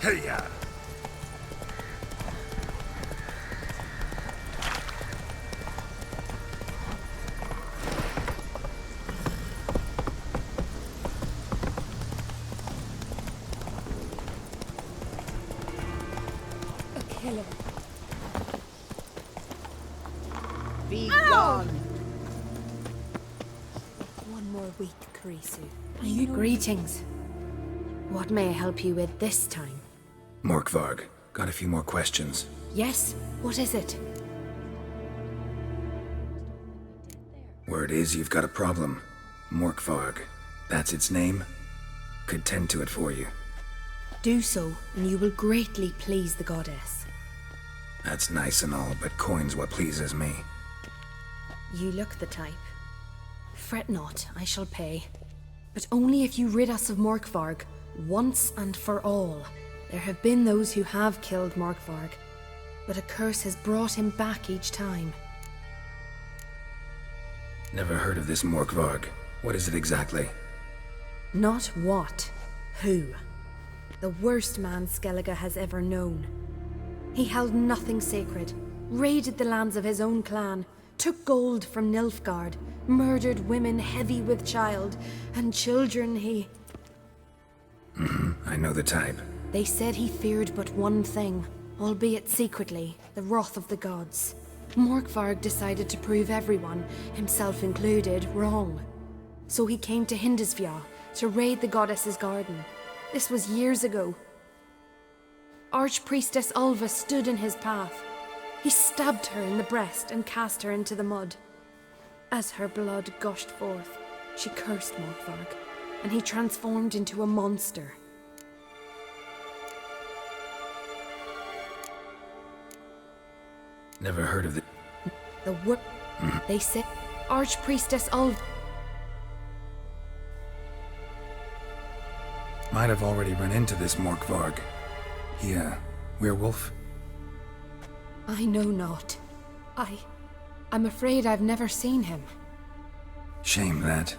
Hey, ya! A killer. Be gone! One more week, Karisu. Greetings. What may I help you with this time? Morkvarg, got a few more questions. Yes? What is it? Word is you've got a problem. Morkvarg, that's its name? Could tend to it for you. Do so, and you will greatly please the goddess. That's nice and all, but coin's what pleases me. You look the type. Fret not, I shall pay. But only if you rid us of Morkvarg, once and for all. There have been those who have killed Morkvarg, but a curse has brought him back each time. Never heard of this Morkvarg. What is it exactly? Not what, who. The worst man Skellige has ever known. He held nothing sacred, raided the lands of his own clan, took gold from Nilfgaard, murdered women heavy with child, and children he... I know the type. They said he feared but one thing, albeit secretly, the wrath of the gods. Morkvarg decided to prove everyone, himself included, wrong. So he came to Hindisfjall to raid the goddess's garden. This was years ago. Archpriestess Ulva stood in his path. He stabbed her in the breast and cast her into the mud. As her blood gushed forth, she cursed Morkvarg, and he transformed into a monster. Never heard of the... They said Archpriestess Ulva... Might have already run into this Morkvarg. He, werewolf? I know not. I'm afraid I've never seen him. Shame that.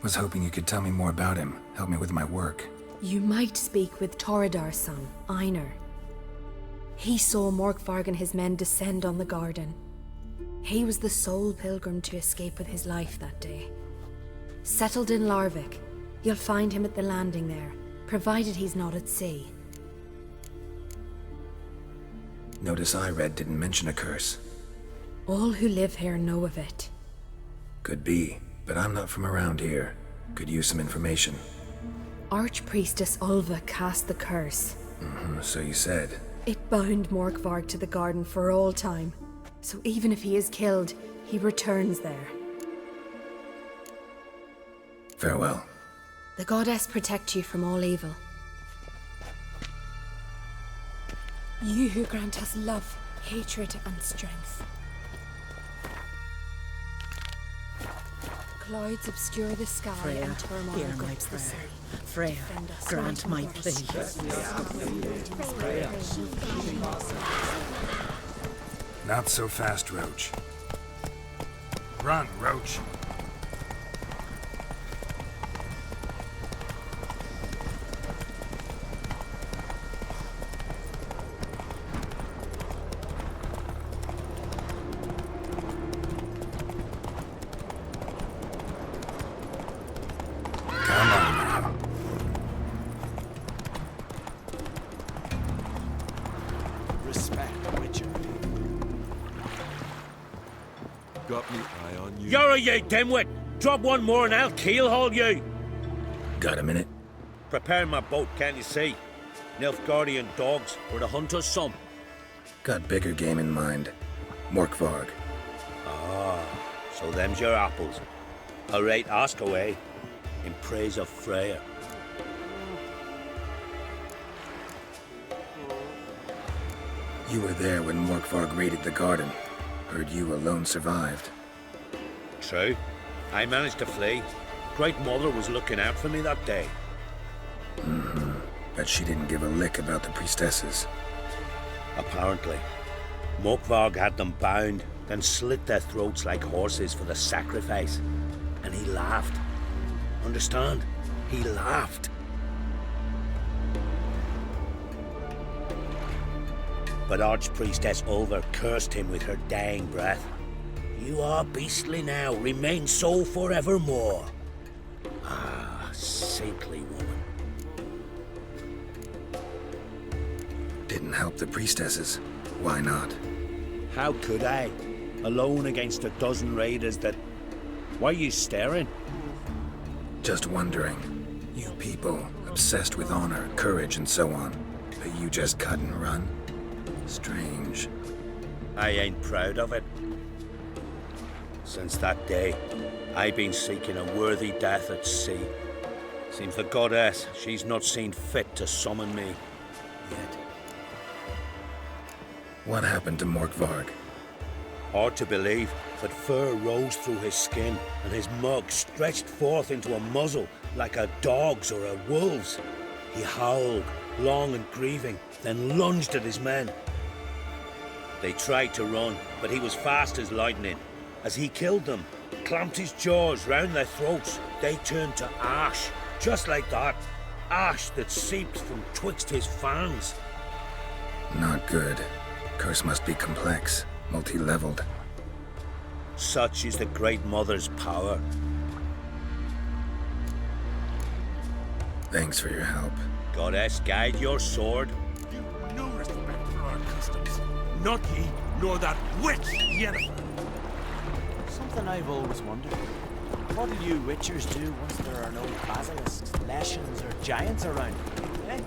Was hoping you could tell me more about him, help me with my work. You might speak with Toradar's son, Einar. He saw Morkvarg and his men descend on the garden. He was the sole pilgrim to escape with his life that day. Settled in Larvik, you'll find him at the landing there, provided he's not at sea. Notice I read didn't mention a curse. All who live here know of it. Could be, but I'm not from around here. Could use some information. Archpriestess Ulva cast the curse. So you said. It bound Morkvarg to the garden for all time. So even if he is killed, he returns there. Farewell. The goddess protect you from all evil. You who grant us love, hatred, and strength. Clouds obscure the sky Freya, and turmoil hear my grips the sea. prayer. Freya, Defend us, grant mighty my goddess. plea. Not so fast, Roach. Run, Roach. Come on now. Respect, Richard. Got me eye on you. You're a ye dimwit! Drop one more and I'll keelhaul you! Got a minute? Preparing my boat, can't you see? Nilfgaardian dogs were the hunter's son. Got bigger game in mind. Morkvarg. So them's your apples. Alright, ask away. In praise of Freya. You were there when Morkvarg raided the garden. Heard you alone survived. True. I managed to flee. Great Mother was looking out for me that day. But she didn't give a lick about the priestesses. Apparently. Morkvarg had them bound, then slit their throats like horses for the sacrifice. And he laughed. Understand? He laughed. But Archpriestess Ulver cursed him with her dying breath. You are beastly now, remain so forevermore. Ah, saintly woman. Didn't help the priestesses. Why not? How could I? Alone against a dozen raiders that... Why are you staring? Just wondering. You people, obsessed with honor, courage, and so on. But you just cut and run? Strange. I ain't proud of it. Since that day, I've been seeking a worthy death at sea. Seems the goddess, she's not seen fit to summon me yet. What happened to Morkvarg? Hard to believe, but fur rose through his skin, and his mug stretched forth into a muzzle like a dog's or a wolf's. He howled, long and grieving, then lunged at his men. They tried to run, but he was fast as lightning. As he killed them, clamped his jaws round their throats, they turned to ash, just like that. Ash that seeped from twixt his fangs. Not good. Curse must be complex, multi-leveled. Such is the Great Mother's power. Thanks for your help. Goddess, guide your sword. You no respect for our customs. Not ye, nor that witch, Yennefer. Something I've always wondered. What do you witchers do once there are no basilisks, leshens, or giants around? Eh?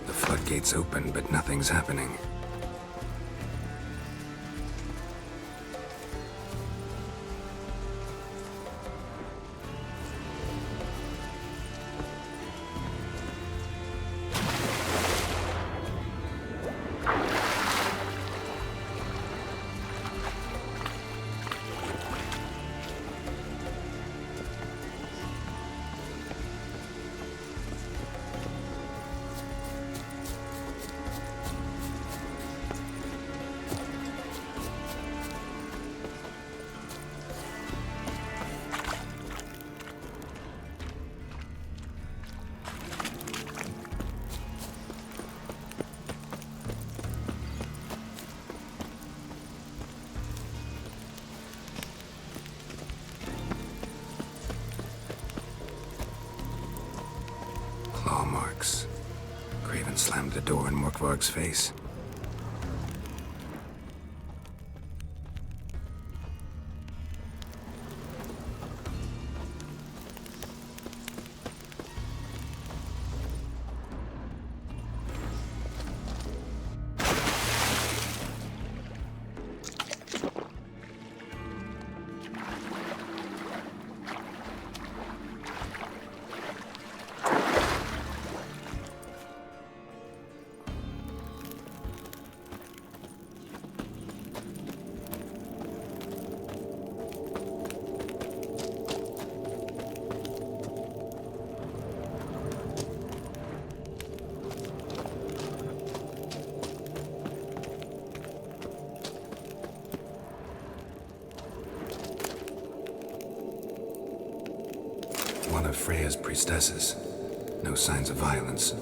Floodgates open, but nothing's happening. Claw marks. Craven slammed the door in Morkvarg's face. Freya's priestesses. No signs of violence.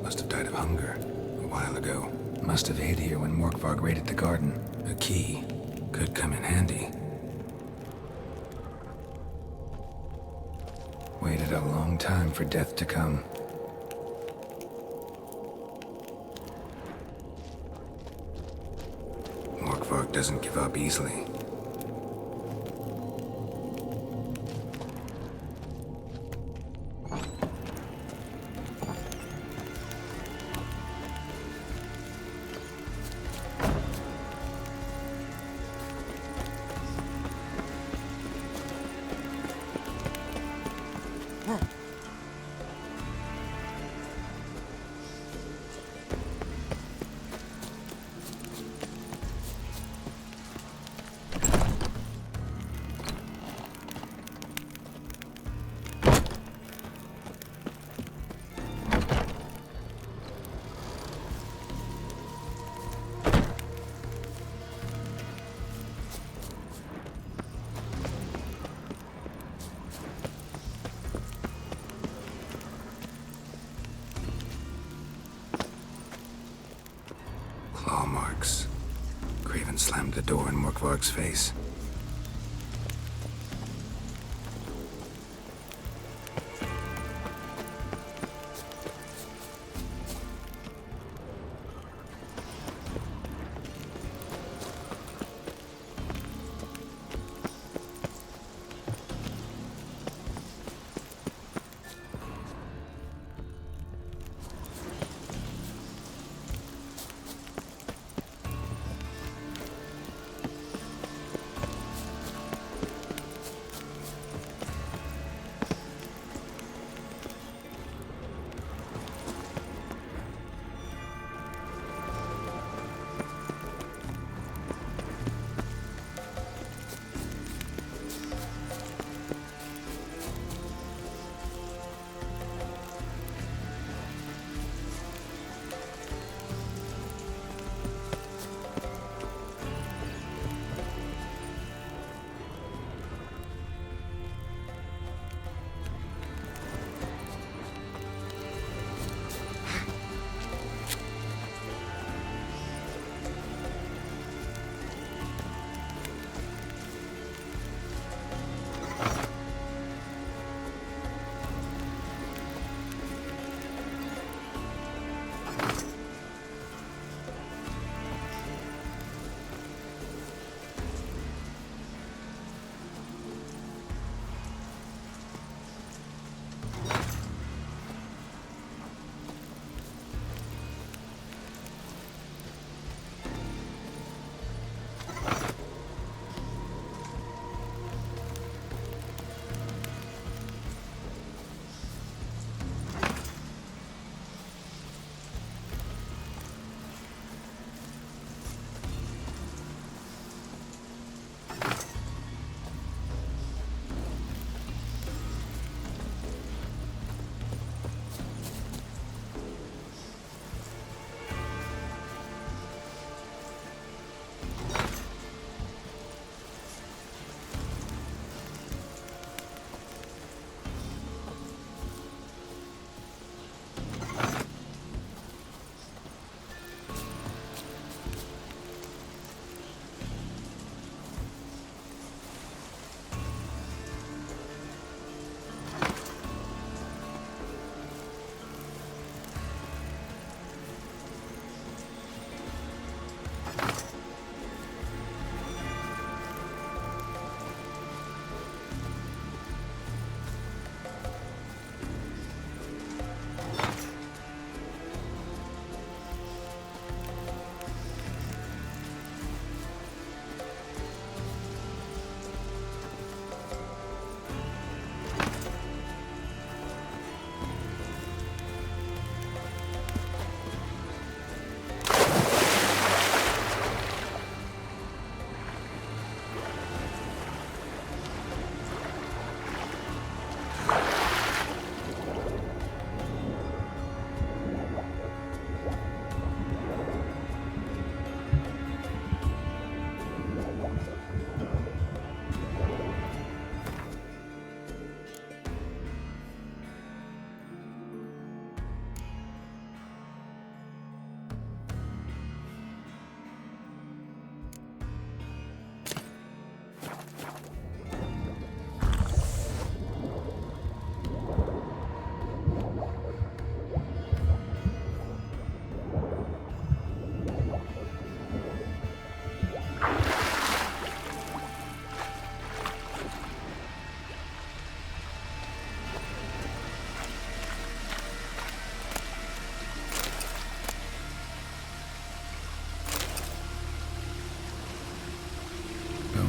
Must have died of hunger a while ago. Must have hid here when Morkvarg raided the garden. A key could come in handy. Waited a long time for death to come. Morkvarg doesn't give up easily. Claw marks. Craven slammed the door in Morkvarg's face.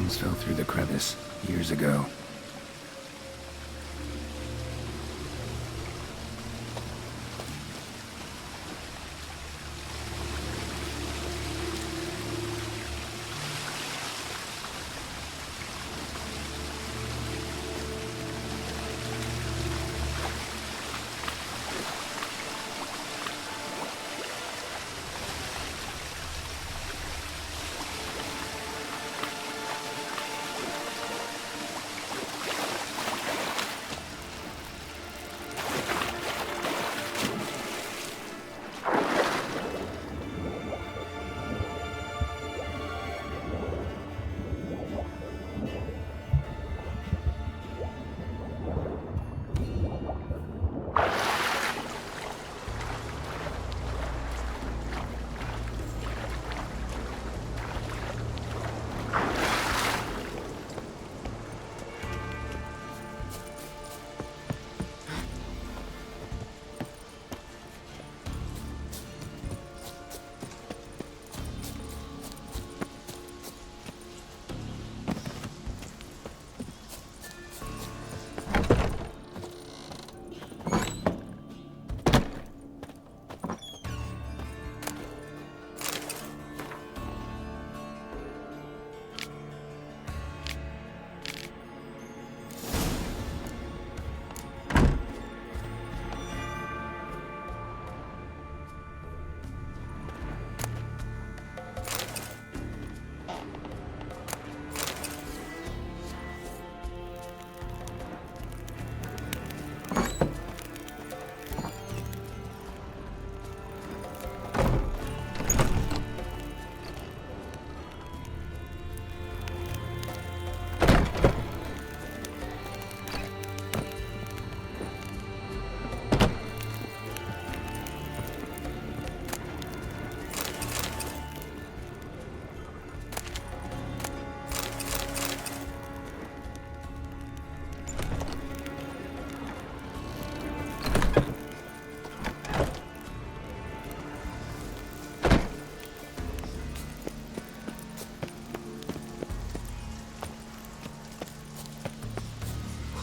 Stones fell through the crevice years ago.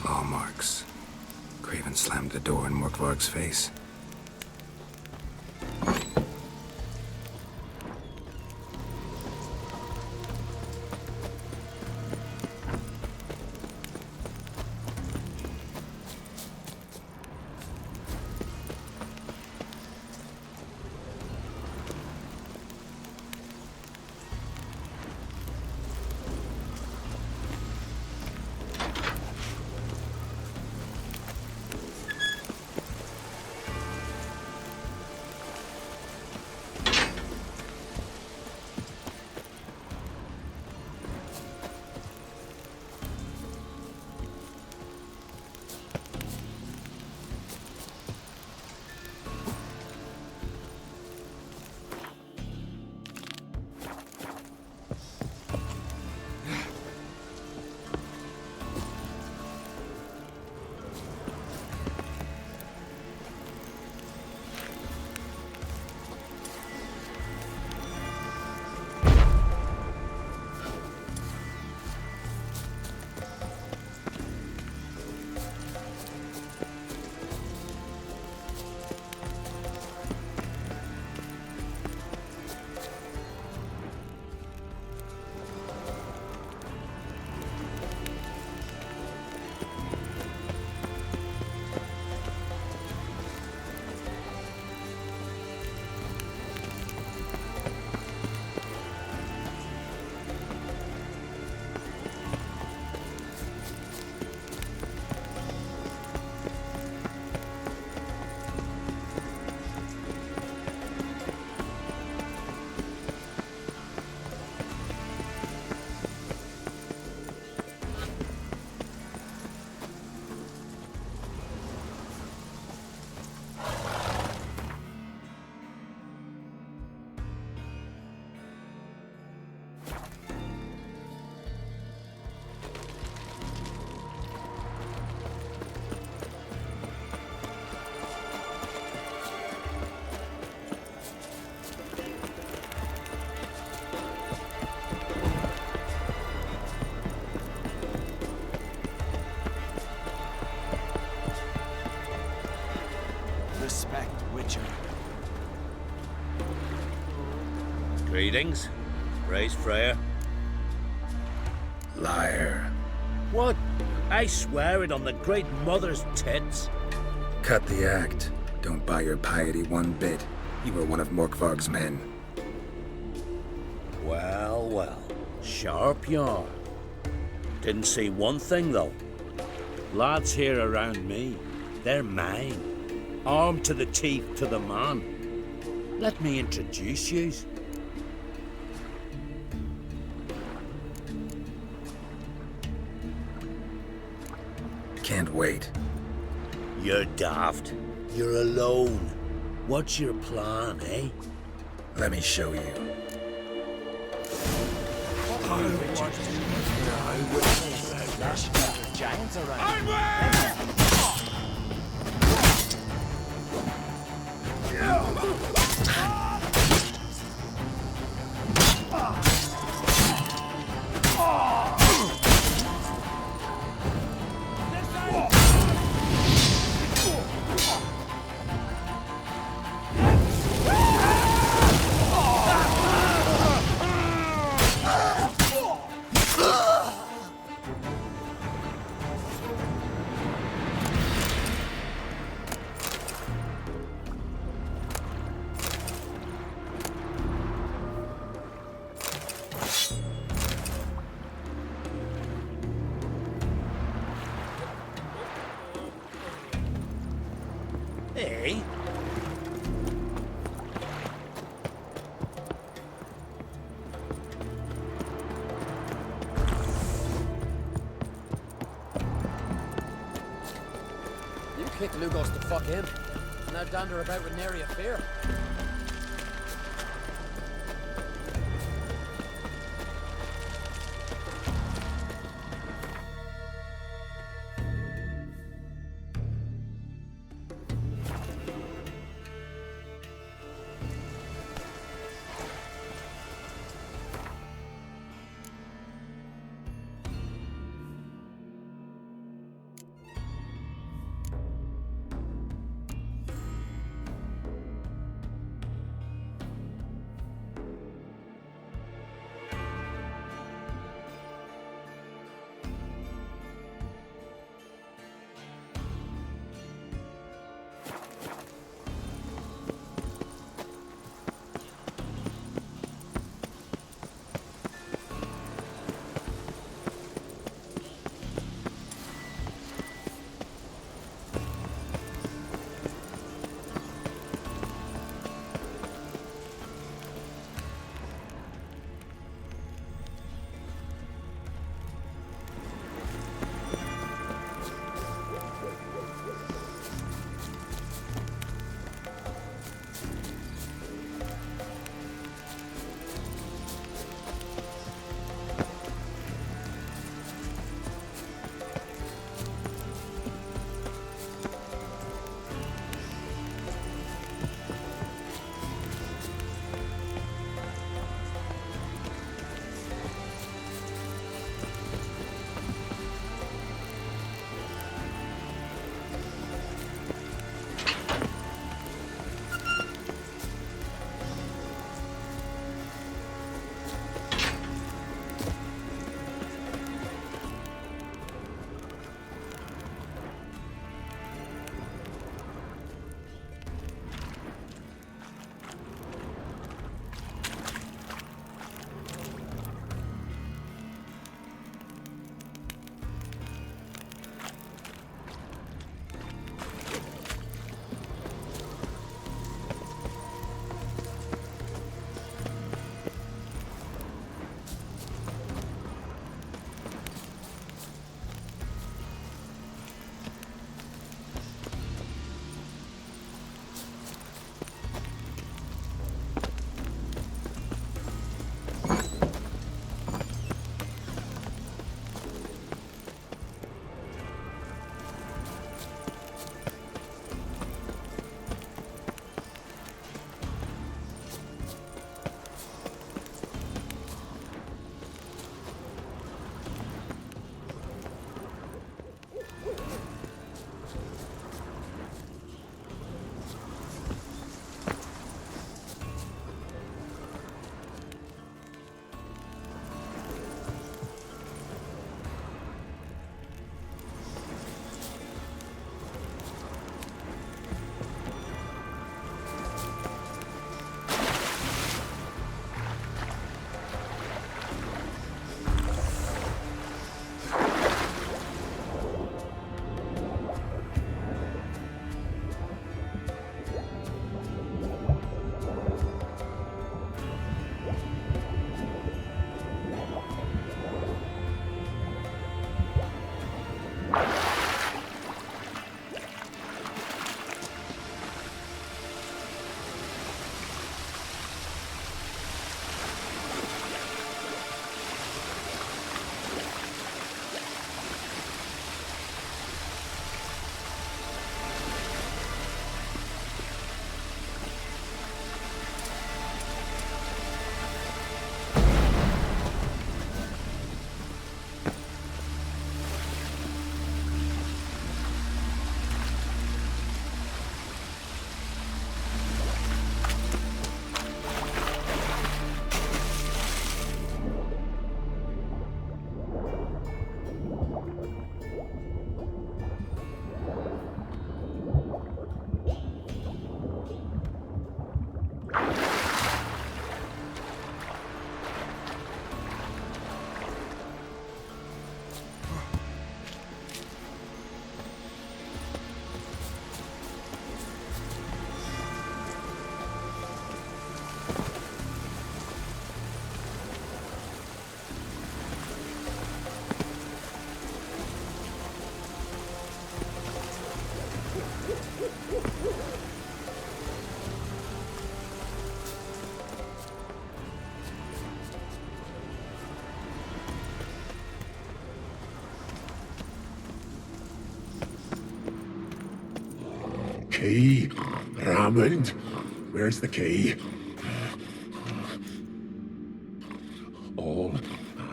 Claw marks. Craven slammed the door in Morkvarg's face. Greetings. Praise Freya. Liar. What? I swear it on the Great Mother's tits. Cut the act. Don't buy your piety one bit. You were one of Morkvarg's men. Well, well. Sharp yarn. Didn't see one thing, though. Lads here around me, they're mine. Armed to the teeth to the man. Let me introduce yous. Can't wait. You're daft. You're alone. What's your plan, eh? Let me show you. Lashings or giants around. Hey? You kicked Lugos the fuck in. Now dander about with nary a fear. key? Raymond, where's the key? All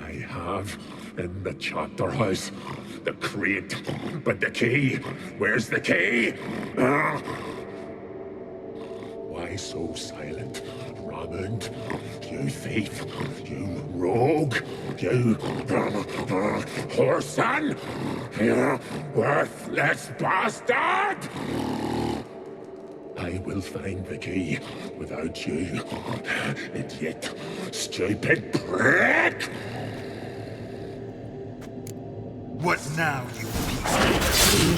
I have in the chapter house, the crate, but the key, where's the key? Why so silent, Raymond? You thief, you rogue, you whoreson, you worthless bastard! I will find the key without you, idiot, stupid prick! What now, you piece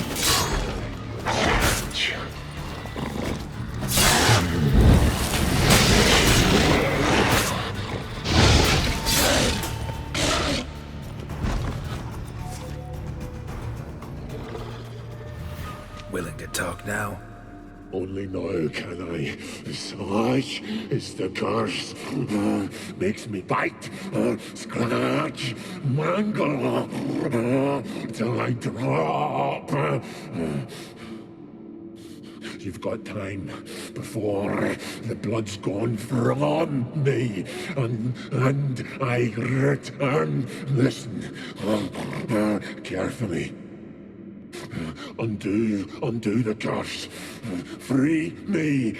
Willing to talk now? Only now can I. Such is the curse. Makes me bite, scratch, mangle, till I drop. You've got time before the blood's gone from me, and I return. Listen, carefully. Undo the curse. Free me.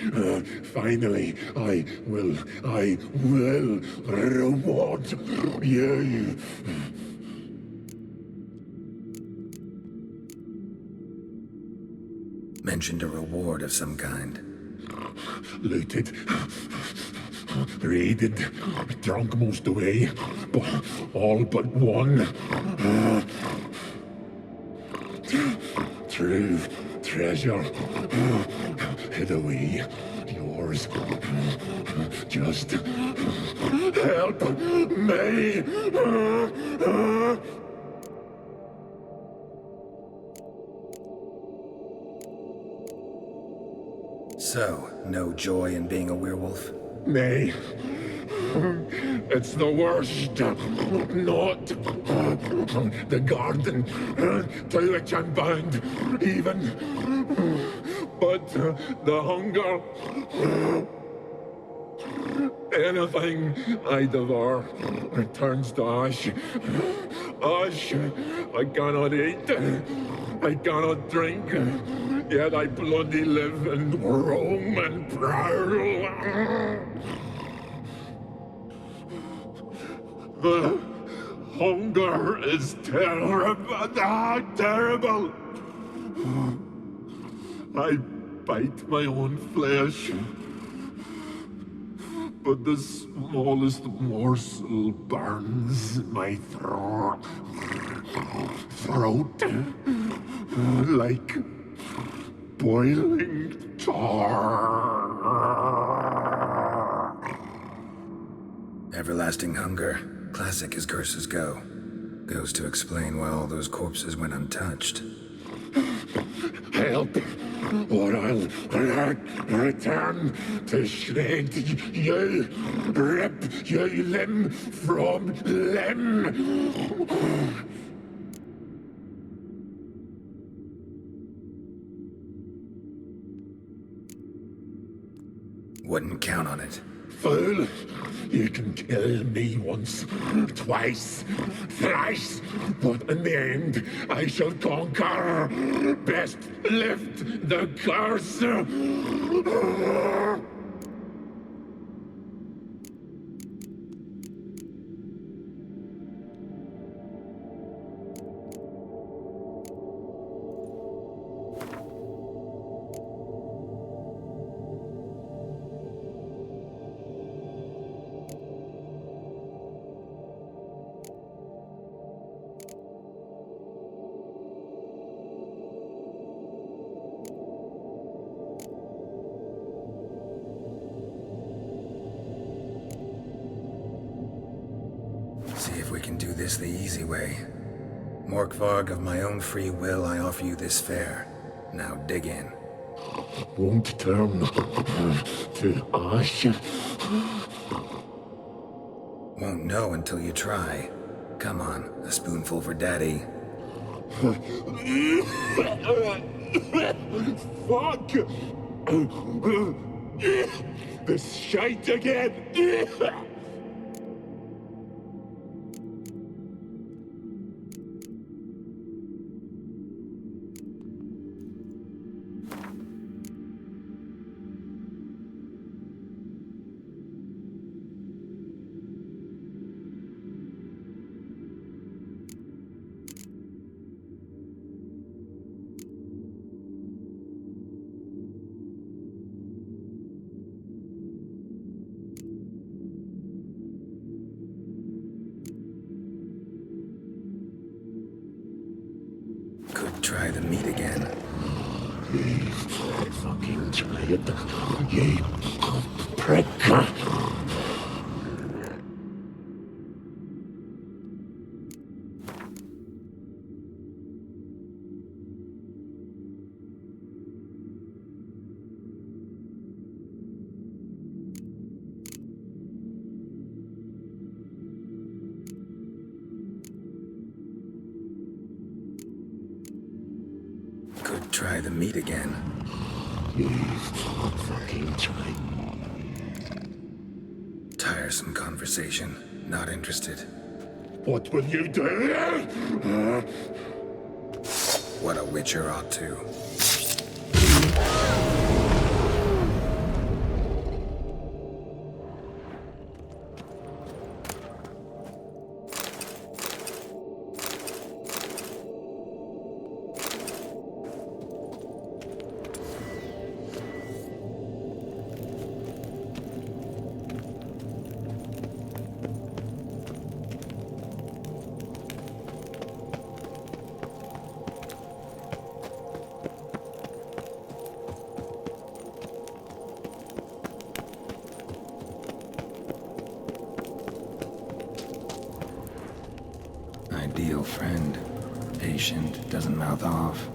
Finally, I will reward you. Mentioned a reward of some kind. Looted, raided, drunk most away, all but one. True treasure hid away. Yours. Just help me. So, no joy in being a werewolf? Nay. It's the worst. Not the garden to which I'm bound, even. But the hunger. Anything I devour returns to ash. Ash I cannot eat. I cannot drink. Yet I bloody live and roam and prowl. The hunger is terrible. Terrible. I bite my own flesh, but the smallest morsel burns my throat like boiling tar. Everlasting hunger. Classic as curses go. Goes to explain why all those corpses went untouched. Help, or I'll return to shred you, rip you limb from limb. Wouldn't count on it. Fool, you can kill me once, twice, thrice, but in the end, I shall conquer. Best lift the curse. See if we can do this the easy way. Morkvarg, of my own free will, I offer you this fare. Now dig in. Won't turn to ash. Won't know until you try. Come on, a spoonful for Daddy. Fuck! This shite again! Could try the meat again. Fucking try it, you prick! Could try the meat again. You fucking try. Tiresome conversation. Not interested. What will you do? What a witcher ought to. Ideal friend. Patient, doesn't mouth off.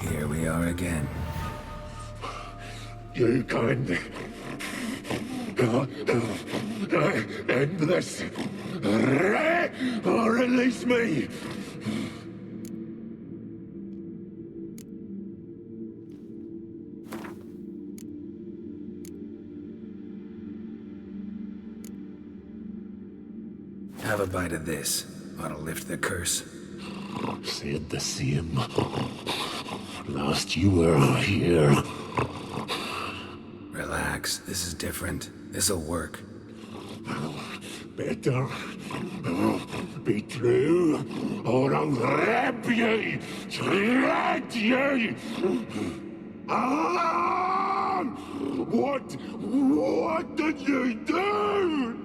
Here we are again. You can end this, or release me. Have a bite of this. Ought to lift the curse. Said the same. Last you were here. Relax. This is different. This'll work. Better be true, or I'll rip you, shred you. Ah! What did you do?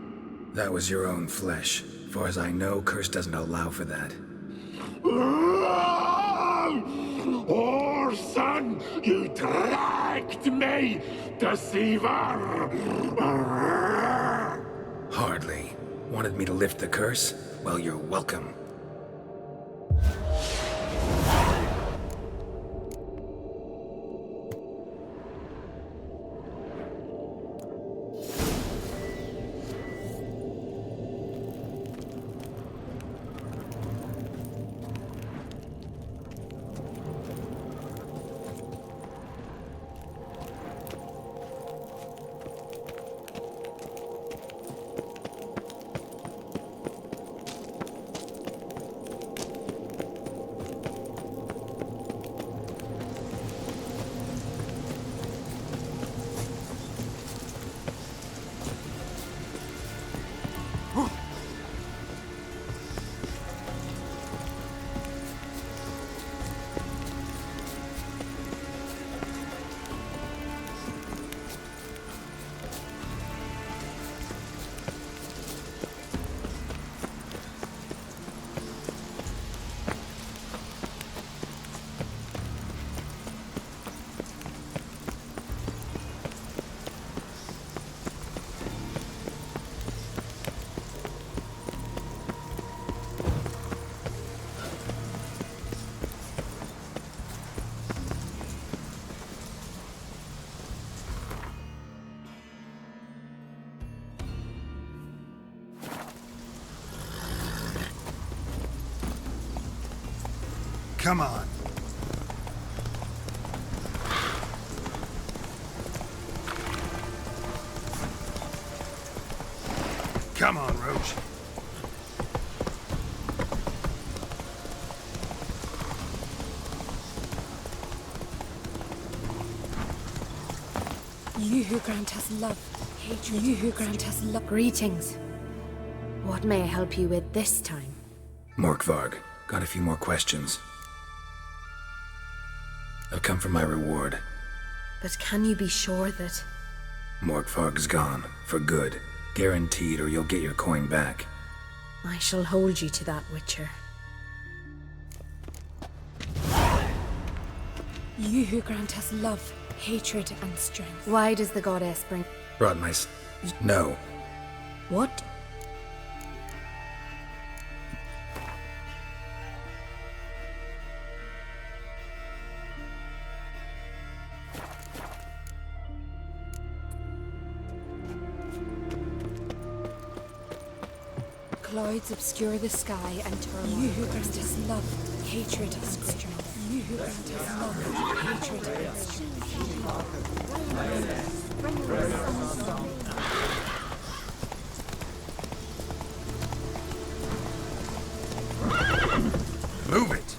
That was your own flesh. Far as I know, Curse doesn't allow for that. Orson, you dragged me, deceiver! Hardly. Wanted me to lift the curse? Well, you're welcome. Come on. Come on, Roach. You who grant us love, hatred. You who grant us love. Greetings. What may I help you with this time? Morkvarg, got a few more questions. I've come for my reward. But can you be sure that... Morkvarg's gone, for good. Guaranteed, or you'll get your coin back. I shall hold you to that, Witcher. You who grant us love, hatred, and strength. Why does the goddess bring... Brought my No. What? Clouds obscure the sky and turmoil. You who grant us love, hatred, and strength. You who grant us love, hatred, and strength. Move it.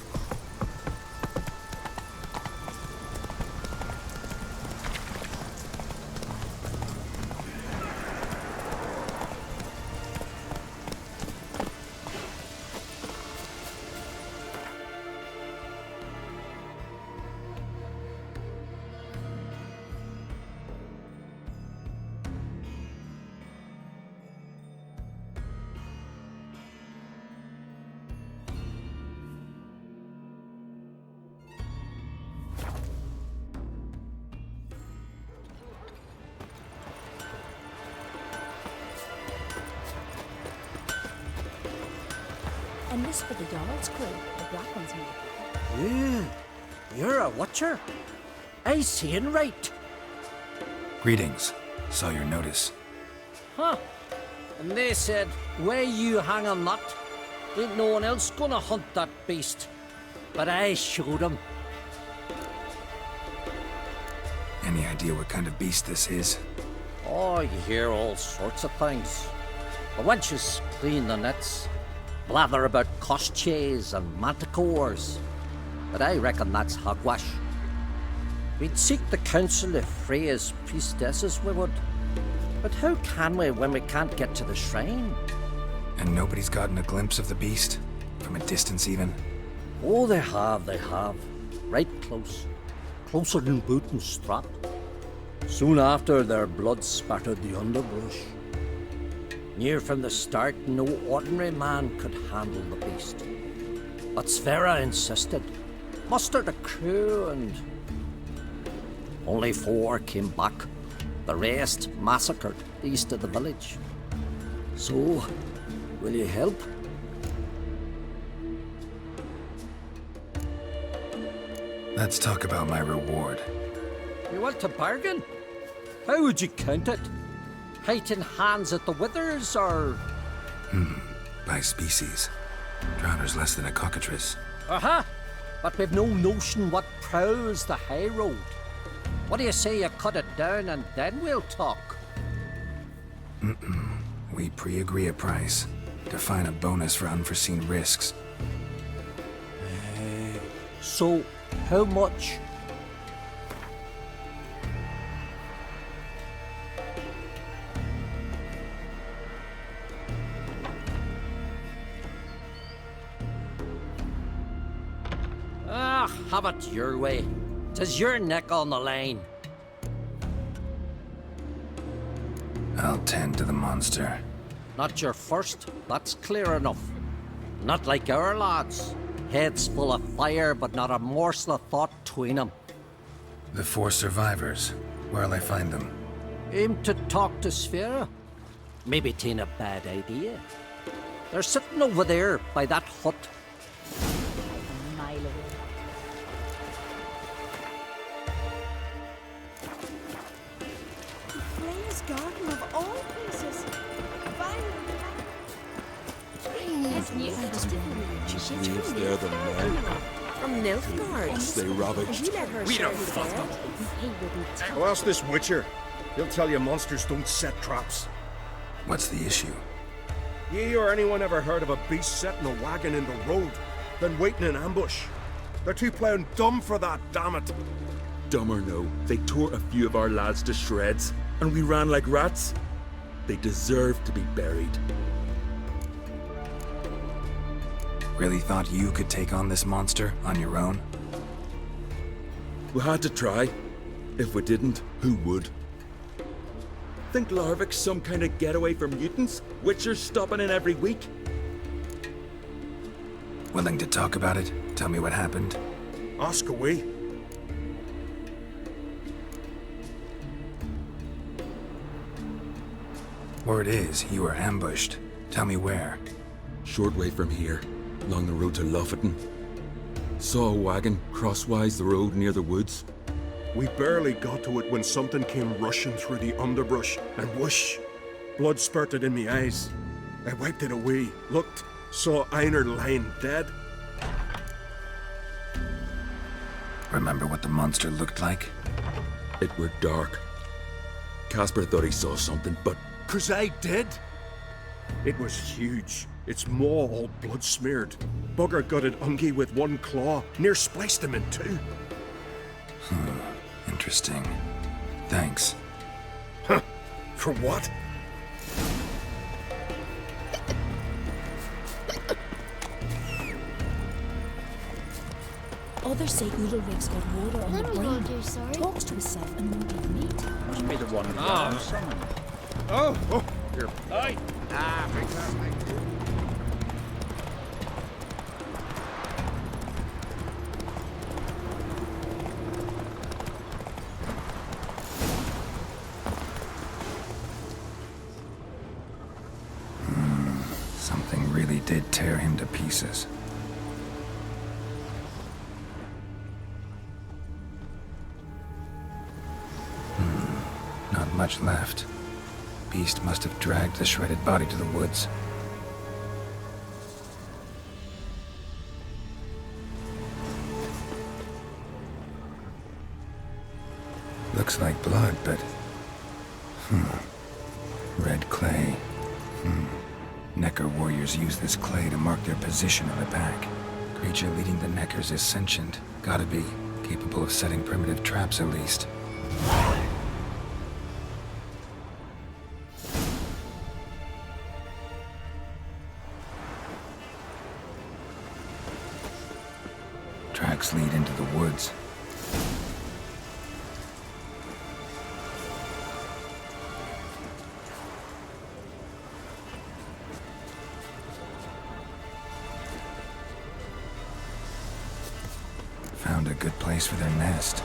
And this for the Jarl's crew, the black ones made. Yeah, you're a watcher. I seeing right. Greetings. Saw your notice. Huh. And they said, where you hang on that, ain't no one else gonna hunt that beast. But I showed 'em. Any idea what kind of beast this is? Oh, you hear all sorts of things. The wenches clean the nets, blather about Kosches and manticores. But I reckon that's hogwash. We'd seek the counsel of Freya's priestesses, we would. But how can we when we can't get to the shrine? And nobody's gotten a glimpse of the beast? From a distance, even? Oh, they have. Right close. Closer than boot and strap. Soon after, their blood spattered the underbrush. Near from the start, no ordinary man could handle the beast. But Sverre insisted. Mustered a crew and... Only 4 came back. The rest massacred east of the village. So, will you help? Let's talk about my reward. You want to bargain? How would you count it? Height in hands at the withers, or...? By species. Drowner's less than a cockatrice. Aha! But we've no notion what prowls the high road. What do you say you cut it down and then we'll talk? We pre-agree a price. Define a bonus for unforeseen risks. So, how much? Ah, have it your way. 'Tis your neck on the line. I'll tend to the monster. Not your first, that's clear enough. Not like our lads. Heads full of fire, but not a morsel of thought between 'em. The 4 survivors. Where'll I find them? Aim to talk to Sverre. Maybe 'tain't a bad idea. They're sitting over there by that hut. A mile away. Freya's garden of all places. They're the men. From Nilfgaard. They rubbish. You let her We share don't his fuck bed. them. He wouldn't. I'll ask this Witcher. He'll tell you monsters don't set traps. What's the issue? Ye or anyone ever heard of a beast setting a wagon in the road, then waiting in ambush? They're too plough dumb for that, damn it. Dumb or no, they tore a few of our lads to shreds, and we ran like rats. They deserve to be buried. Really thought you could take on this monster on your own? We had to try. If we didn't, who would? Think Larvik's some kind of getaway for mutants? Witchers stopping in every week? Willing to talk about it? Tell me what happened? Ask away. Word is, you were ambushed. Tell me where. Short way from here, along the road to Lofferton. Saw a wagon crosswise the road near the woods. We barely got to it when something came rushing through the underbrush, and whoosh! Blood spurted in me eyes. I wiped it away, looked, saw Einar lying dead. Remember what the monster looked like? It were dark. Casper thought he saw something, but 'Cause I did. It was huge. Its maw all blood smeared. Bugger gutted Ungi with one claw, near spliced him in two. Interesting. Thanks. Huh? For what? Others say Ulrich's got water on the Then we brain. won't do sorry. Talks to himself and won't eat meat. Must be the one. Oh, here. Aye. Ah, fantastic. Something really did tear him to pieces. Not much left. Beast must have dragged the shredded body to the woods. Looks like blood, but... Red clay. Necker warriors use this clay to mark their position in the pack. Creature leading the Neckers is sentient. Gotta be. Capable of setting primitive traps, at least. Tracks lead into the woods. Found a good place for their nest.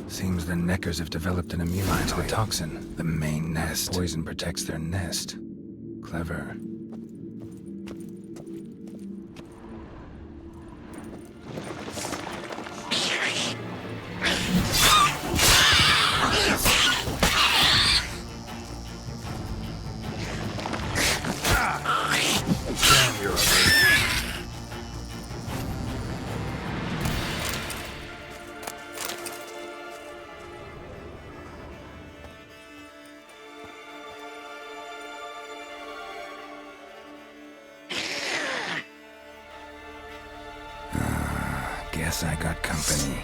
Seems the Neckers have developed an immunity to the toxin. The main nest. Poison protects their nest. Clever. Damn, you're a Guess I got company.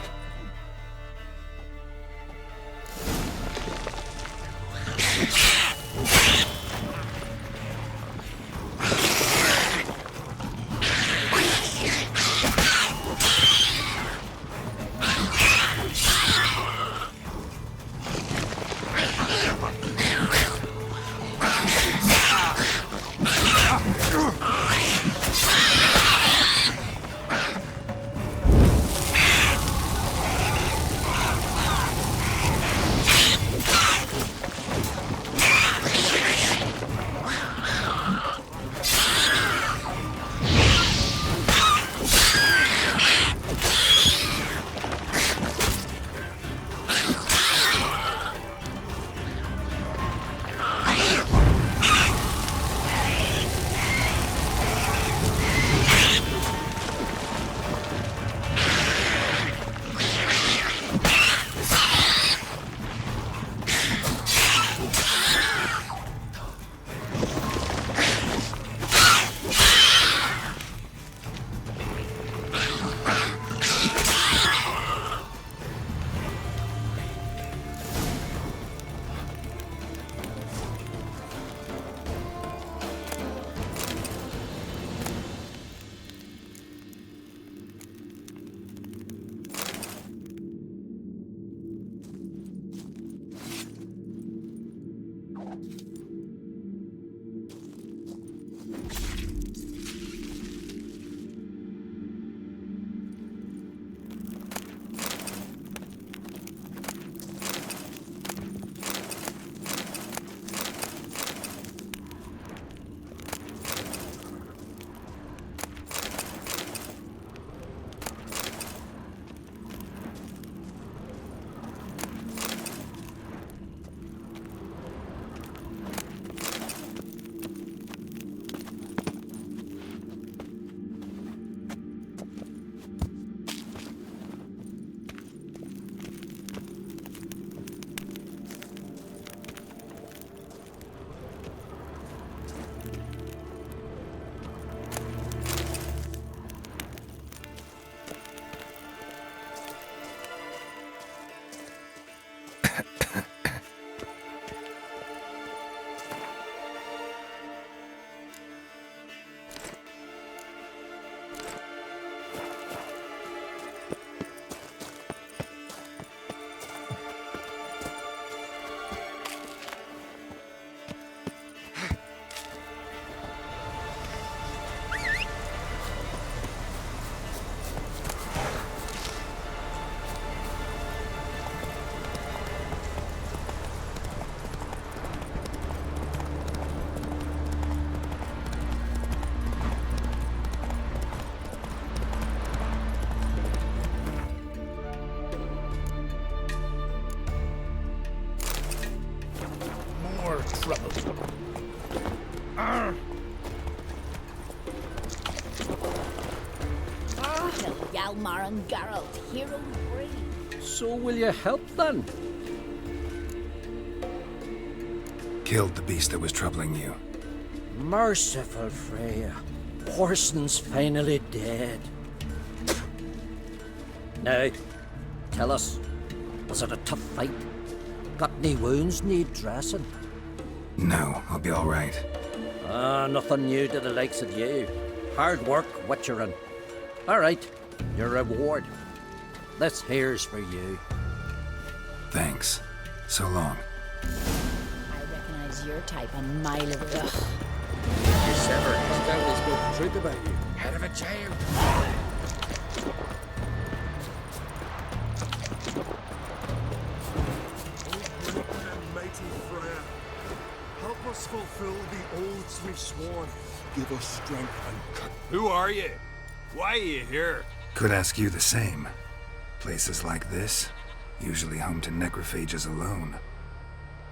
Hjalmar and Geralt, heroes brave. So will you help then? Killed the beast that was troubling you. Merciful Freya. Whoreson's finally dead. Now, tell us, was it a tough fight? Got any wounds need dressing? No, I'll be all right. Nothing new to the likes of you. Hard work, witcherin'. All right, your reward. This here's for you. Thanks. So long. I recognize your type a mile away. You sever. That devil spoke the truth about you. Head of a child. Mighty Freya, help us fulfill the oaths we've sworn. Give us strength and courage. Who are you? Why are you here? Could ask you the same. Places like this, usually home to necrophages alone.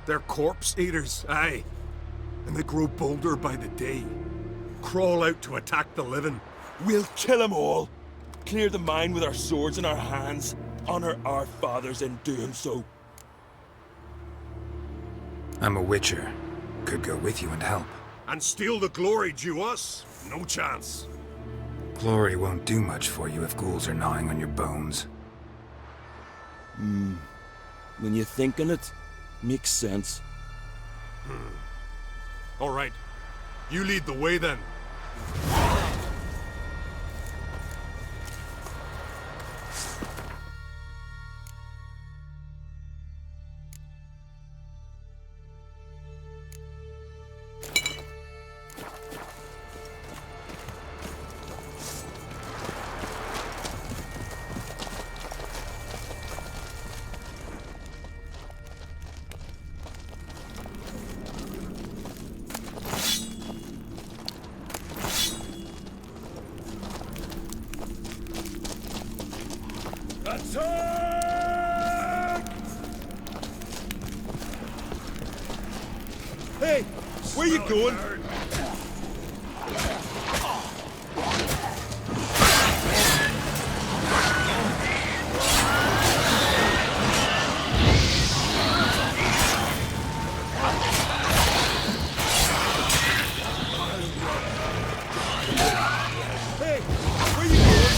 They're corpse eaters, aye. And they grow bolder by the day. Crawl out to attack the living. We'll kill them all. Clear the mine with our swords in our hands. Honor our fathers in doing so. I'm a witcher. Could go with you and help. And steal the glory due us? No chance. Glory won't do much for you if ghouls are gnawing on your bones. When you think on it, makes sense. All right. You lead the way then. Hey, where you going? Hey, where you going?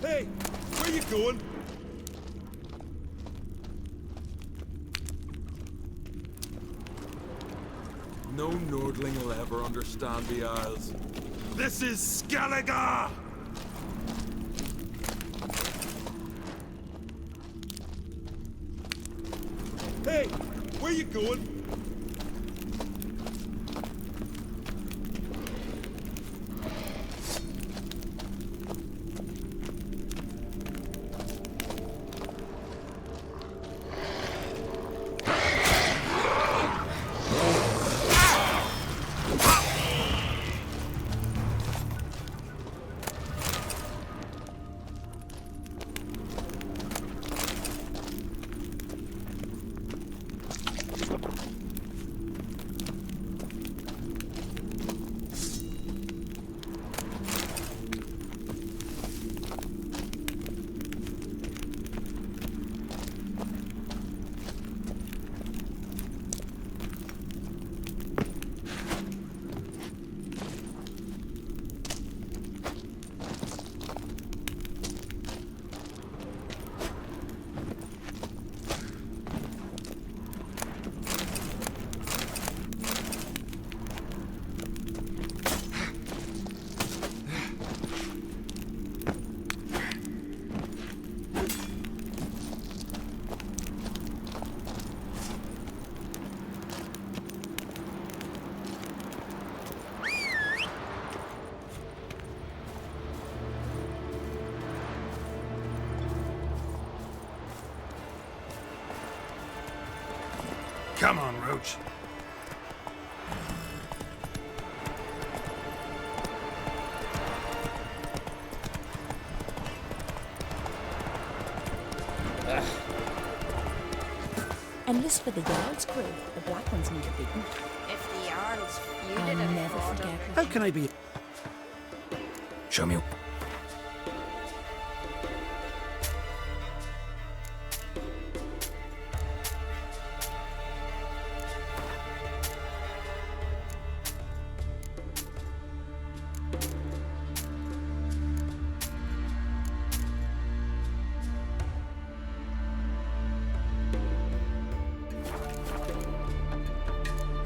Hey, where you going? No Nordling will ever understand the Isles. This is Skellige! Hey, where you going? Come on, Roach. Enlist for the Jarl's crew. The Black Ones need a beating. If the Jarl's feuded I'll and never fought forget over- How can I be? Show me.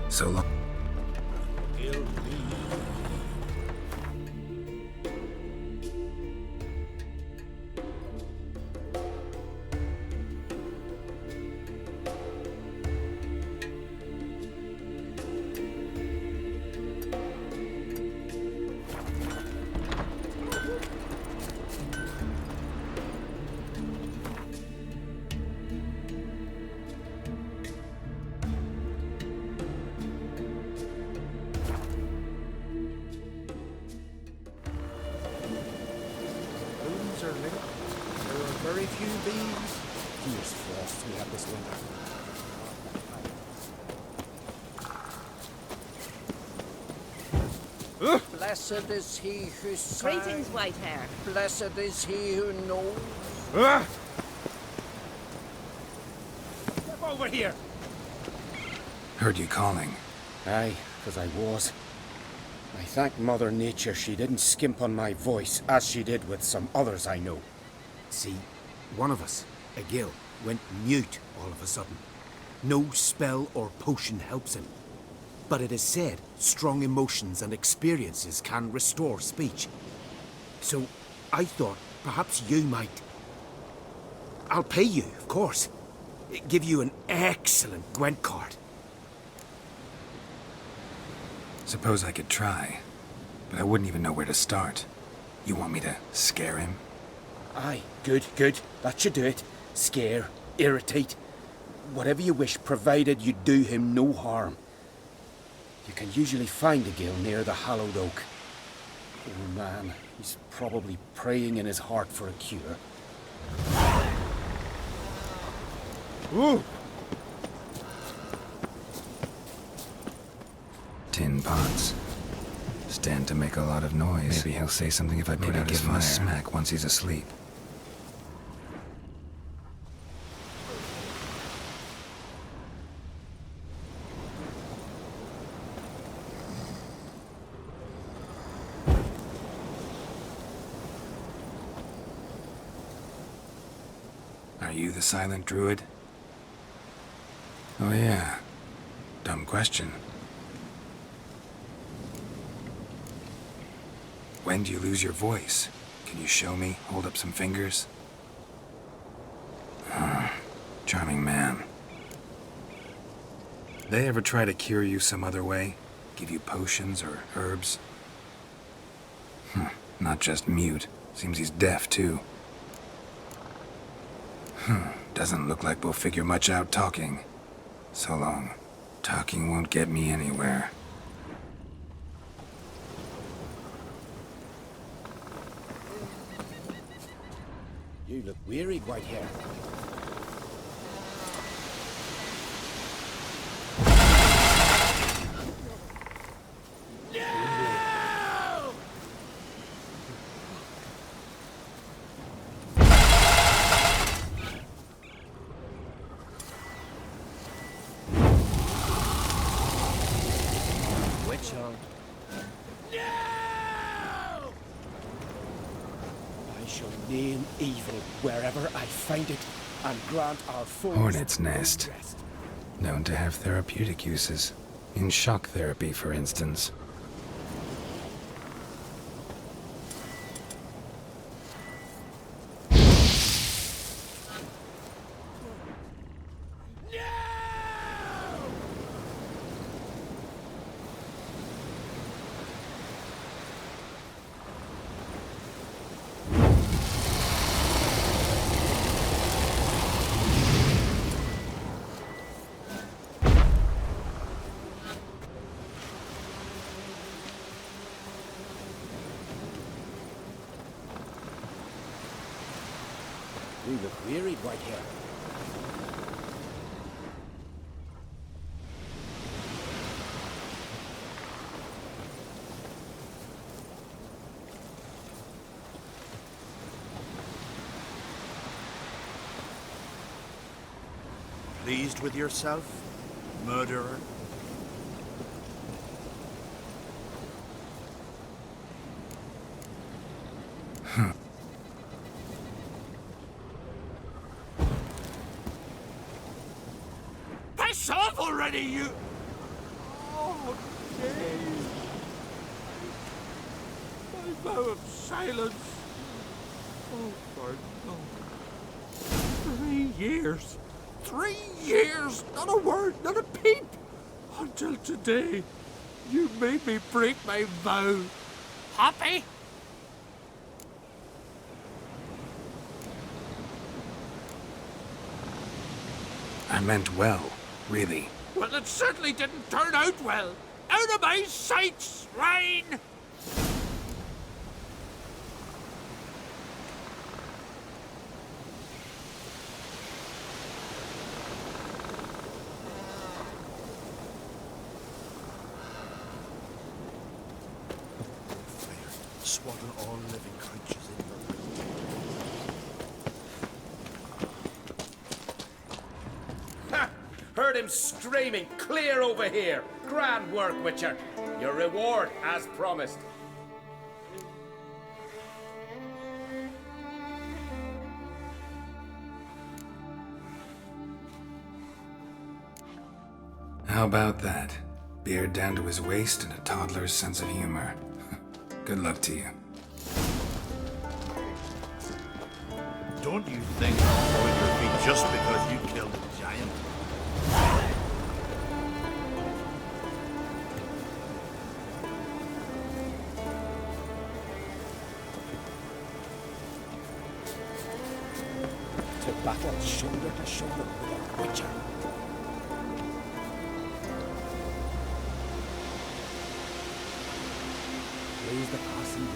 So long. Rooms are lit. There are very few bees. Fierce frost we had this winter. Blessed is he who sang. Greetings, white hair. Blessed is he who knows. Step over here. Heard you calling. Aye, 'cause I was. I thank Mother Nature she didn't skimp on my voice, as she did with some others I know. See, one of us, a gill, went mute all of a sudden. No spell or potion helps him. But it is said strong emotions and experiences can restore speech. So I thought perhaps you might. I'll pay you, of course. Give you an excellent Gwent card. Suppose I could try, but I wouldn't even know where to start. You want me to scare him? Aye, good, good. That should do it. Scare, irritate, whatever you wish, provided you do him no harm. You can usually find a gill near the hallowed oak. Poor man, he's probably praying in his heart for a cure. Ooh! Tin pots. Stand to make a lot of noise. Maybe he'll say something if I put out his fire. Give him a smack once he's asleep. Are you the silent druid? Oh yeah. Dumb question. When do you lose your voice? Can you show me? Hold up some fingers? Charming man. They ever try to cure you some other way? Give you potions or herbs? Not just mute. Seems he's deaf, too. Doesn't look like we'll figure much out talking. So long. Talking won't get me anywhere. You look weary, Whitehair. Witch on. I shall name evil wherever I find it, and grant our foes Hornet's nest. rest. Known to have therapeutic uses. In shock therapy, for instance. You look wearied, Whitehair. Pleased with yourself, murderer? Piss off already, you... Oh, James. My vow of silence. Oh, Lord, no. 3 years. 3 years! Not a word, not a peep! Until today, you made me break my vow. Happy? I meant well, really. Well, it certainly didn't turn out well. Out of my sight, swine! Swaddle all living creatures in your Ha! Heard him screaming clear over here. Grand work, Witcher. Your reward as promised. How about that? Beard down to his waist and a toddler's sense of humor. Good luck to you. Don't you think I'll hold your feet just because you killed a giant? To battle shoulder to shoulder with a Witcher. Raise the passing